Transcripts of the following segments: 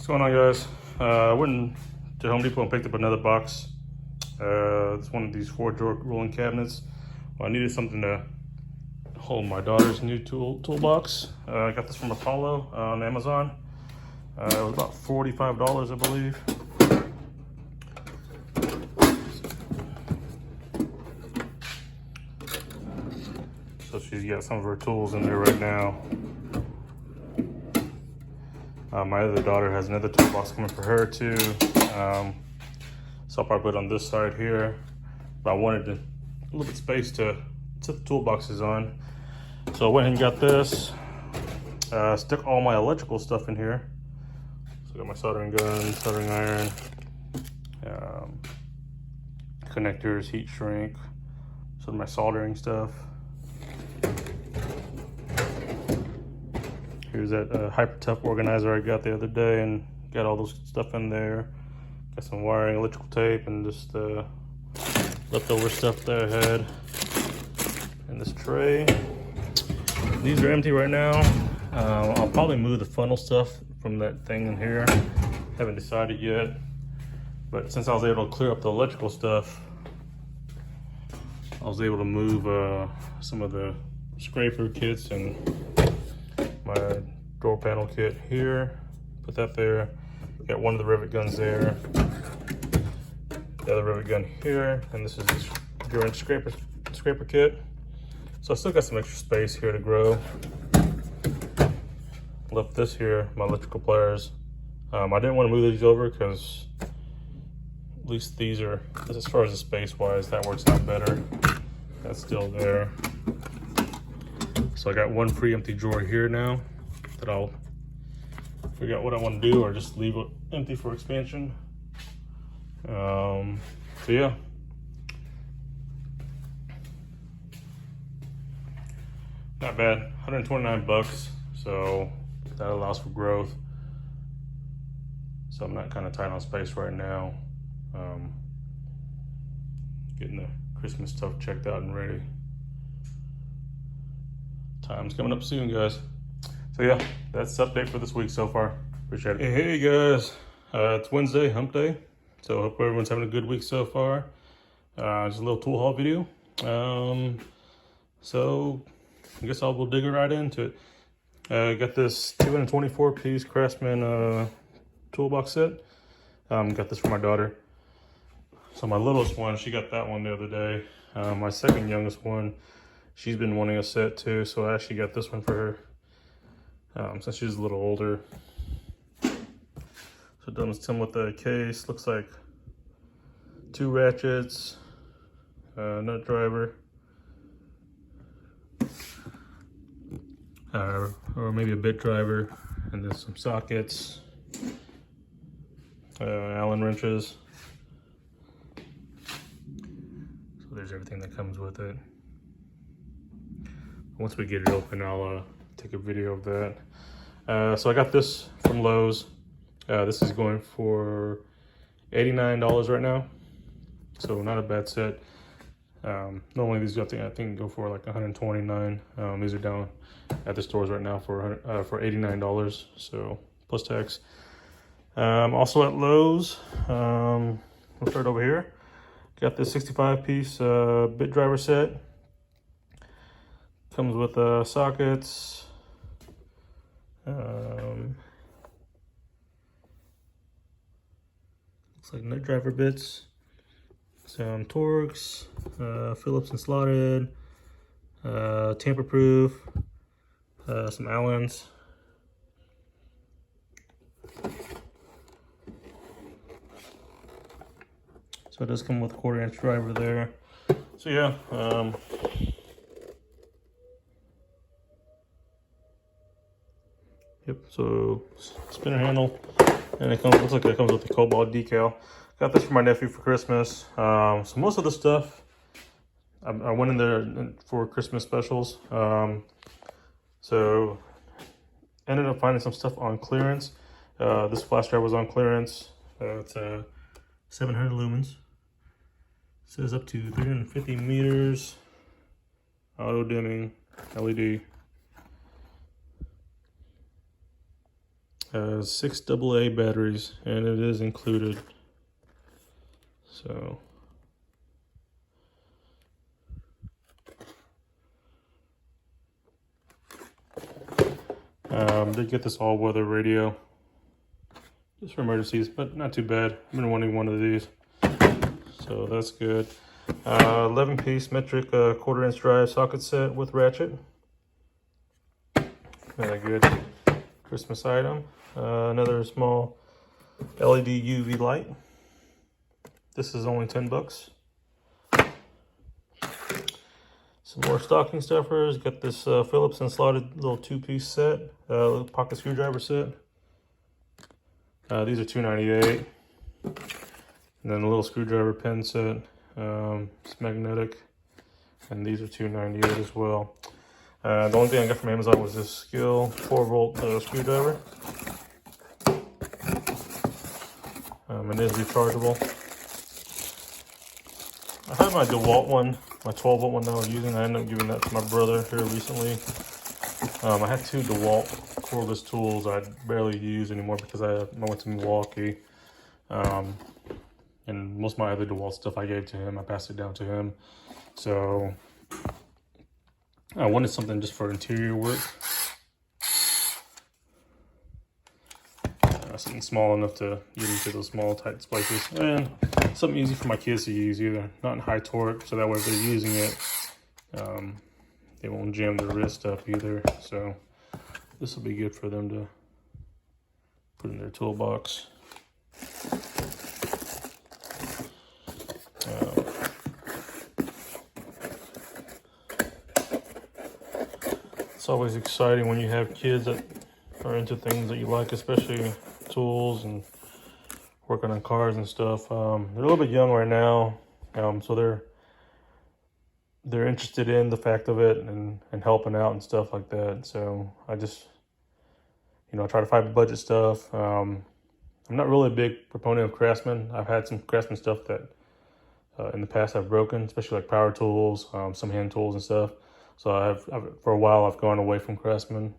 going on, guys? I went to Home Depot and picked up another box. It's one of these 4-drawer rolling cabinets. Well, I needed something to hold my daughter's new toolbox. I got this from Apollo on Amazon. It was about $45, I believe. So she's got some of her tools in there right now. My other daughter has another toolbox coming for her too. So I'll probably put it on this side here. But I wanted a little bit of space to set the toolboxes on. So I went ahead and got this. Stuck all my electrical stuff in here. So I got my soldering gun, soldering iron, connectors, heat shrink, some of my soldering stuff. Here's that hyper tough organizer I got the other day, and got all those stuff in there. Got some wiring, electrical tape, and just leftover stuff that I had in this tray. These are empty right now. I'll probably move the funnel stuff from that thing in here. Haven't decided yet, but since I was able to clear up the electrical stuff, I was able to move some of the scraper kits and my door panel kit here. Put that there. Got one of the rivet guns there. The other rivet gun here, and this is the 0-inch scraper kit. So I still got some extra space here to grow. Left this here, my electrical pliers. I didn't want to move these over because at least these are, as far as the space wise, that works out better. That's still there. So I got one pre-empty drawer here now that I'll figure out what I want to do, or just leave it empty for expansion. So yeah. Not bad, 129 bucks. So that allows for growth. So I'm not kind of tight on space right now. Getting the Christmas stuff checked out and ready. Time's coming up soon, guys. So yeah, that's the update for this week so far. Appreciate it. Hey guys, it's Wednesday, hump day. So hope everyone's having a good week so far. Just a little tool haul video. So I guess we'll dig right into it. Got this 224-piece Craftsman toolbox set. Got this for my daughter. So my littlest one, she got that one the other day. My second youngest one, she's been wanting a set too, so I actually got this one for her since she's a little older. So it does come with a case. Looks like 2 ratchets, nut driver, or maybe a bit driver, and then some sockets, Allen wrenches. So there's everything that comes with it. Once we get it open, I'll take a video of that. So I got this from Lowe's. This is going for $89 right now. So not a bad set. Normally these I think go for like $129. These are down at the stores right now for $89. So plus tax. Also at Lowe's, we'll start over here. Got this 65-piece bit driver set. Comes with sockets, looks like nut driver bits, some Torx, Phillips and slotted, tamper proof, some Allens. So it does come with a 1/4-inch driver there. So yeah. Yep, so spinner handle, and it looks like it comes with the cobalt decal. Got this for my nephew for Christmas. So most of the stuff, I went in there for Christmas specials. So ended up finding some stuff on clearance. This flash drive was on clearance. It's 700 lumens. Says up to 350 meters. Auto dimming, LED. 6 AA batteries, and it is included. So did get this all-weather radio just for emergencies, but not too bad. I've been wanting one of these, so that's good. 11-piece metric 1/4-inch drive socket set with ratchet. Very good Christmas item. Another small LED UV light. This is only $10. Some more stocking stuffers. Got this Phillips and slotted little 2-piece set, little pocket screwdriver set. These are $2.98. And then a little screwdriver pen set. It's magnetic, and these are $2.98 as well. The only thing I got from Amazon was this Skill 4-volt screwdriver. It is rechargeable. I have my DeWalt one, my 12-volt one that I was using. I ended up giving that to my brother here recently. I had 2 DeWalt cordless tools I barely use anymore because I went to Milwaukee. And most of my other DeWalt stuff I gave to him. I passed it down to him. So I wanted something just for interior work. Something small enough to get into those small tight splices, and something easy for my kids to use, either not in high torque, so that way if they're using it, they won't jam their wrist up either. So this will be good for them to put in their toolbox. It's always exciting when you have kids that are into things that you like, especially tools and working on cars and stuff. They're a little bit young right now, so they're interested in the fact of it and helping out and stuff like that. So I just, I try to find budget stuff. I'm not really a big proponent of Craftsman. I've had some Craftsman stuff that in the past I've broken, especially like power tools, some hand tools and stuff. So I've for a while I've gone away from Craftsman.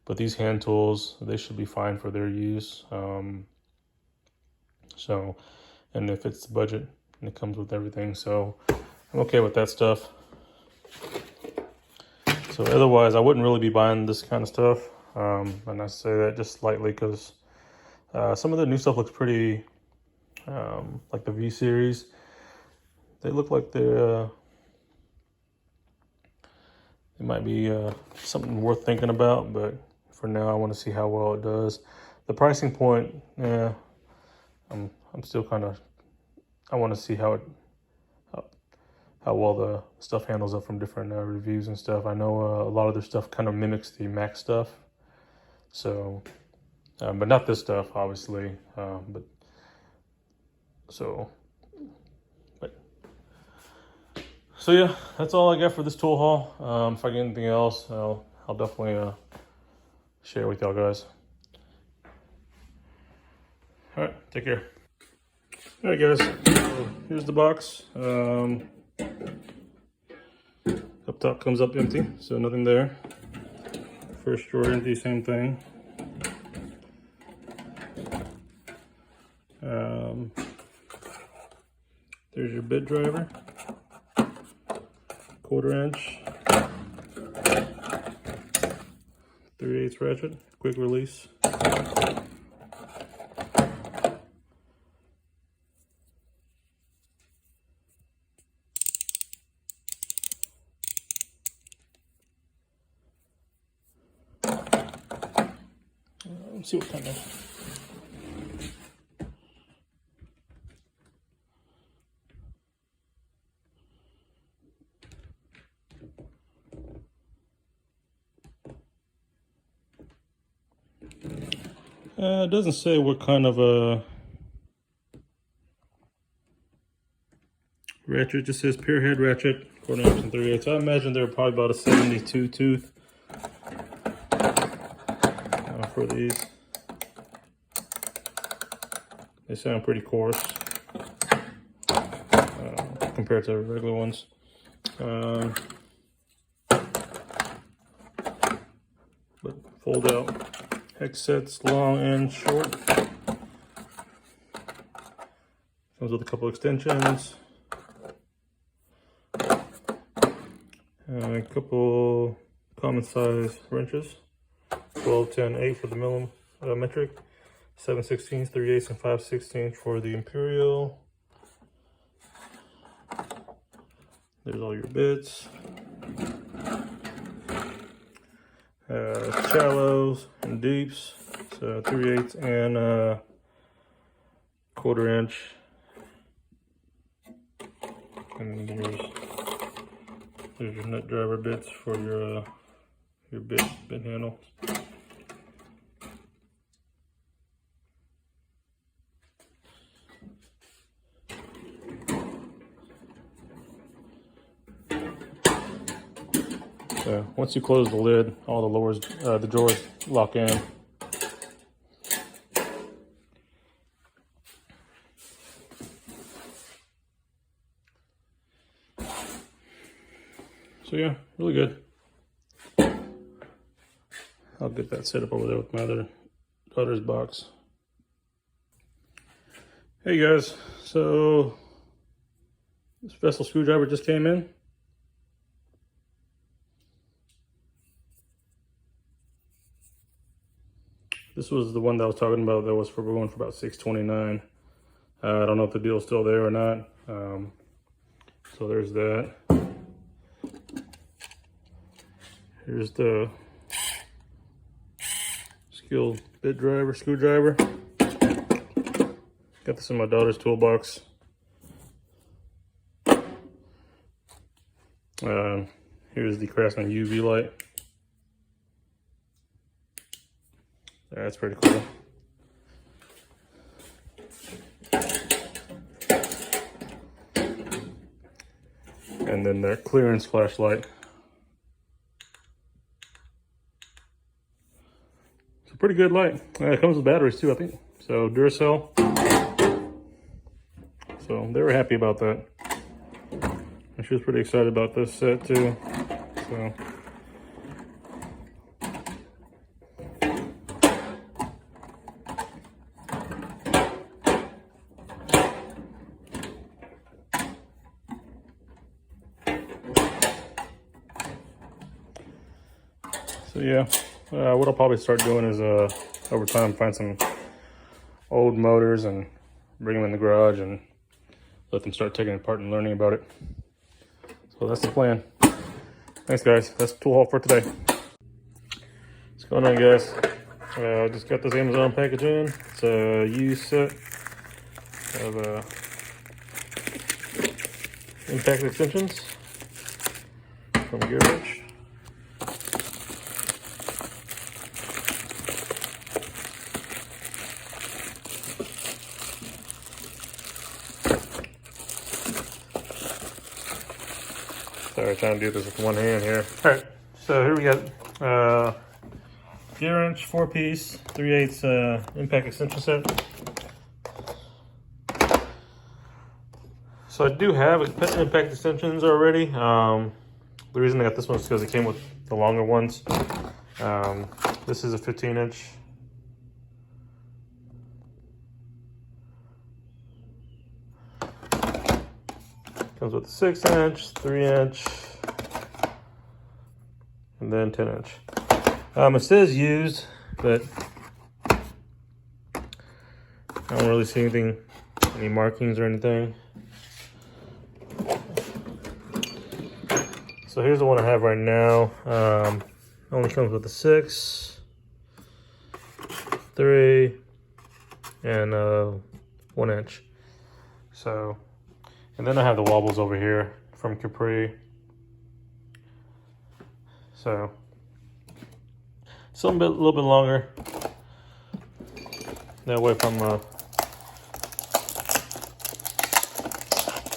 But these hand tools, they should be fine for their use. And if it's the budget, and it comes with everything, so I'm okay with that stuff. So otherwise, I wouldn't really be buying this kind of stuff. And I say that just slightly because some of the new stuff looks pretty, like the V series. They look like they might be something worth thinking about, but for now, I want to see how well it does. The pricing point, yeah, I'm still kind of, I want to see how well the stuff handles up from different reviews and stuff. I know a lot of their stuff kind of mimics the Mac stuff, so, but not this stuff, obviously. So yeah, that's all I got for this tool haul. If I get anything else, I'll definitely share with y'all guys. All right, take care. All right, guys, so here's the box. Up top comes up empty, so nothing there. First drawer empty, same thing. There's your bit driver, 1/4-inch, 3/8 ratchet, quick release. Let's see what kind of. It doesn't say what kind of a ratchet. It just says pure head ratchet, 1/4-inch and 3/8. I imagine they're probably about a 72 tooth for these. They sound pretty coarse compared to regular ones. But fold out hex sets, long and short. Comes with a couple extensions. And a couple common size wrenches. 12, 10, 8 for the metric. 7/16, 3/8, and 5/16 for the imperial. There's all your bits. Shallows and deeps. So 3/8 and 1/4 inch. And there's your nut driver bits for your bit handle. So once you close the lid, all the drawers lock in. So yeah, really good. I'll get that set up over there with my other daughter's box. Hey guys, so this vessel screwdriver just came in. This was the one that I was talking about that was going for about $6.29. I don't know if the deal's still there or not. So there's that. Here's the skilled bit driver, screwdriver. Got this in my daughter's toolbox. Here's the Craftsman UV light. That's pretty cool. And then their clearance flashlight. It's a pretty good light. It comes with batteries too, I think. So Duracell. So they were happy about that. And she was pretty excited about this set too. So yeah, what I'll probably start doing is over time find some old motors and bring them in the garage and let them start taking it apart and learning about it. So that's the plan. Thanks guys, that's the tool haul for today. What's going on guys? I just got this Amazon package in. It's a used set of impact extensions from Garage. Sorry, trying to do this with one hand here. All right, so here we got gear wrench, 4-piece, 3/8 impact extension set. So I do have impact extensions already. The reason I got this one is because it came with the longer ones. This is a 15-inch. Comes with a 6-inch, 3-inch, and then 10-inch. It says used, but I don't really see any markings or anything. So here's the one I have right now. Only comes with a 6, 3, and 1-inch. So. And then I have the wobbles over here from Capri. So, a little bit longer. That way if I'm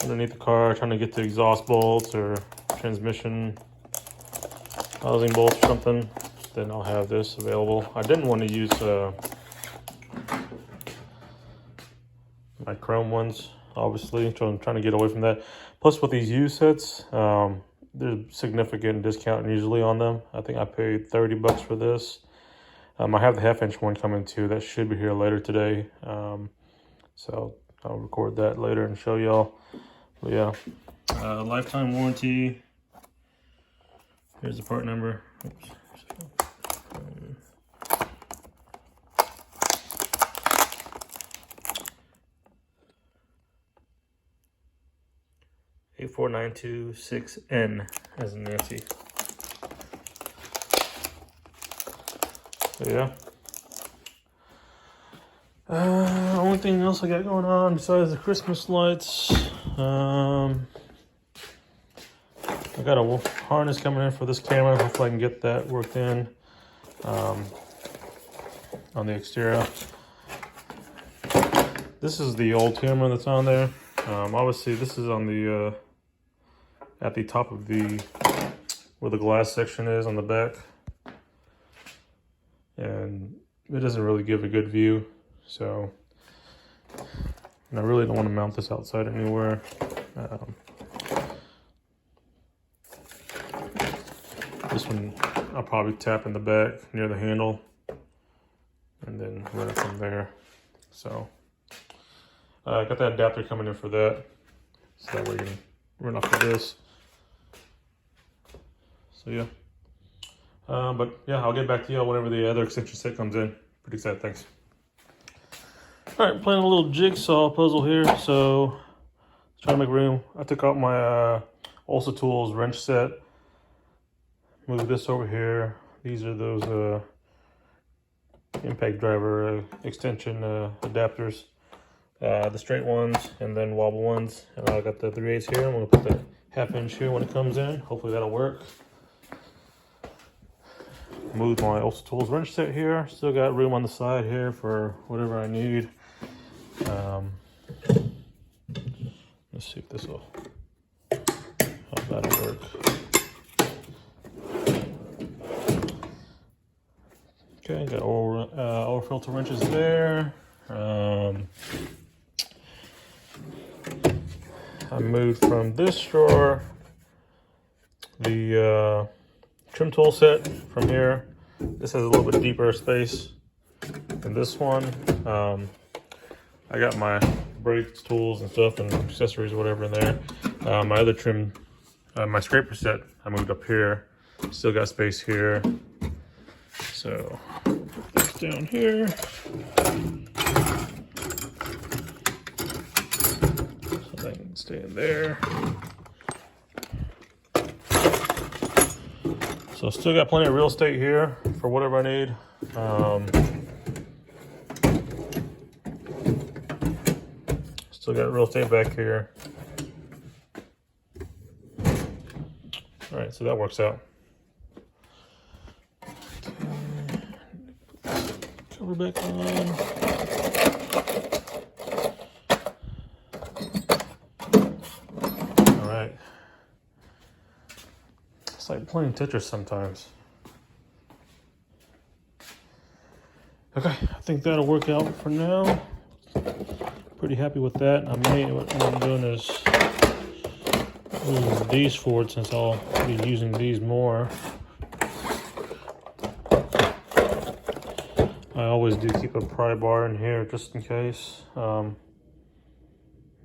underneath the car trying to get the exhaust bolts or transmission housing bolts or something, then I'll have this available. I didn't want to use my chrome ones. Obviously, so I'm trying to get away from that. Plus, with these used sets, there's significant discount usually on them. I think I paid $30 for this. I have the 1/2" one coming too. That should be here later today. So I'll record that later and show y'all. But yeah, lifetime warranty. Here's the part number. Oops. 84926N as in Nancy. So yeah. Only thing else I got going on besides the Christmas lights, I got a harness coming in for this camera. Hopefully I can get that worked in on the exterior. This is the old camera that's on there. Obviously this is on the at the top of the where the glass section is on the back, and it doesn't really give a good view. So, and I really don't want to mount this outside anywhere. This one I'll probably tap in the back near the handle and then run it from there. So I got that adapter coming in for that, so that way you can run off of this. So yeah, but yeah, I'll get back to y'all whenever the other extension set comes in. Pretty excited, thanks. All right, playing a little jigsaw puzzle here. So trying to make room. I took out my Ulsa Tools wrench set. Move this over here. These are those impact driver extension adapters. The straight ones and then wobble ones. And I got the 3/8 here. I'm gonna put the 1/2" here when it comes in. Hopefully that'll work. Move my Ulsa Tools wrench set here. Still got room on the side here for whatever I need. Let's see if this will, how that'll work. Okay, got oil filter wrenches there. I moved from this drawer the trim tool set from here. This has a little bit deeper space than this one. I got my brake tools and stuff and accessories or whatever in there. My other trim, my scraper set, I moved up here. Still got space here. So this down here. So I can stay in there. So still got plenty of real estate here for whatever I need. Still got real estate back here. All right, so that works out. Cover back on. All right. It's like playing Tetris sometimes. Okay, I think that'll work out for now. Pretty happy with that. What I'm doing is moving these forward since I'll be using these more. I always do keep a pry bar in here just in case.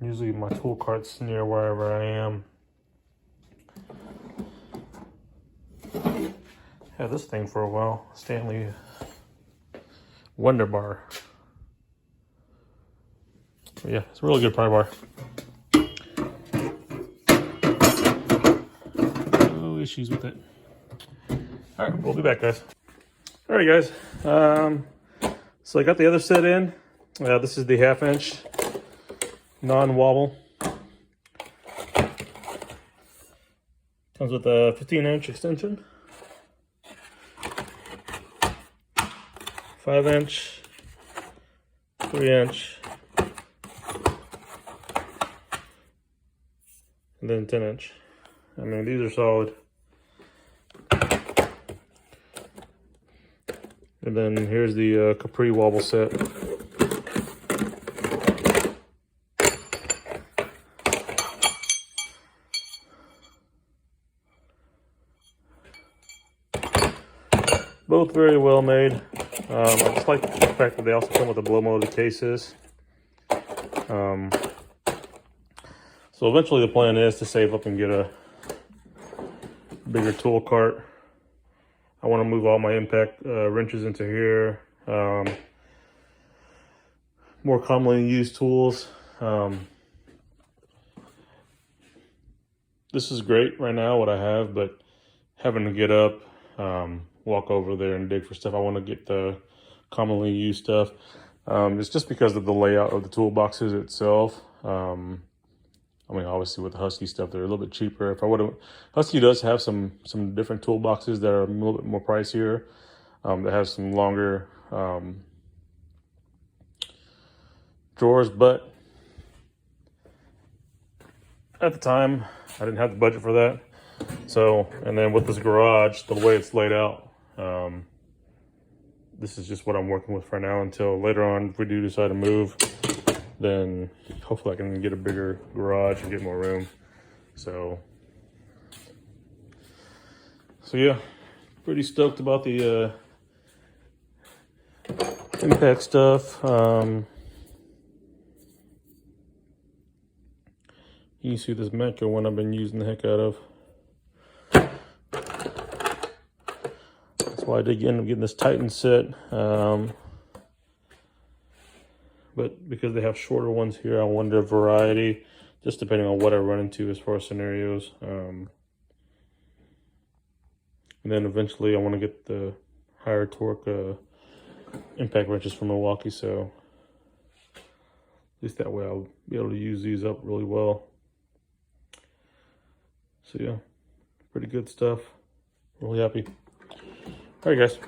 Usually my tool cart's near wherever I am. Had this thing for a while, Stanley Wonder Bar. Yeah, it's a really good pry bar. No issues with it. All right, we'll be back, guys. All right, guys. So I got the other set in. This is the 1/2" non-wobble. Comes with a 15" extension, 5", 3", and then 10". I mean, these are solid. And then here's the Capri wobble set. Both very well made. I just like the fact that they also come with the blow molded cases. So eventually the plan is to save up and get a bigger tool cart. I want to move all my impact wrenches into here. More commonly used tools. This is great right now, what I have, but having to get up, walk over there and dig for stuff. I want to get the commonly used stuff. It's just because of the layout of the toolboxes itself. I mean, obviously with the Husky stuff, they're a little bit cheaper. If I would have, Husky does have some different toolboxes that are a little bit more pricier. That have some longer drawers, but at the time, I didn't have the budget for that. So, and then with this garage, the way it's laid out, this is just what I'm working with for now until later on, if we do decide to move, then hopefully I can get a bigger garage and get more room. So yeah, pretty stoked about the impact stuff. You can see this Metro one I've been using the heck out of. That's why I did end up getting this Titan set. But because they have shorter ones here, I wanted a variety, just depending on what I run into as far as scenarios. And then eventually I want to get the higher torque impact wrenches from Milwaukee, so at least that way I'll be able to use these up really well. So yeah, pretty good stuff. Really happy. All right, guys.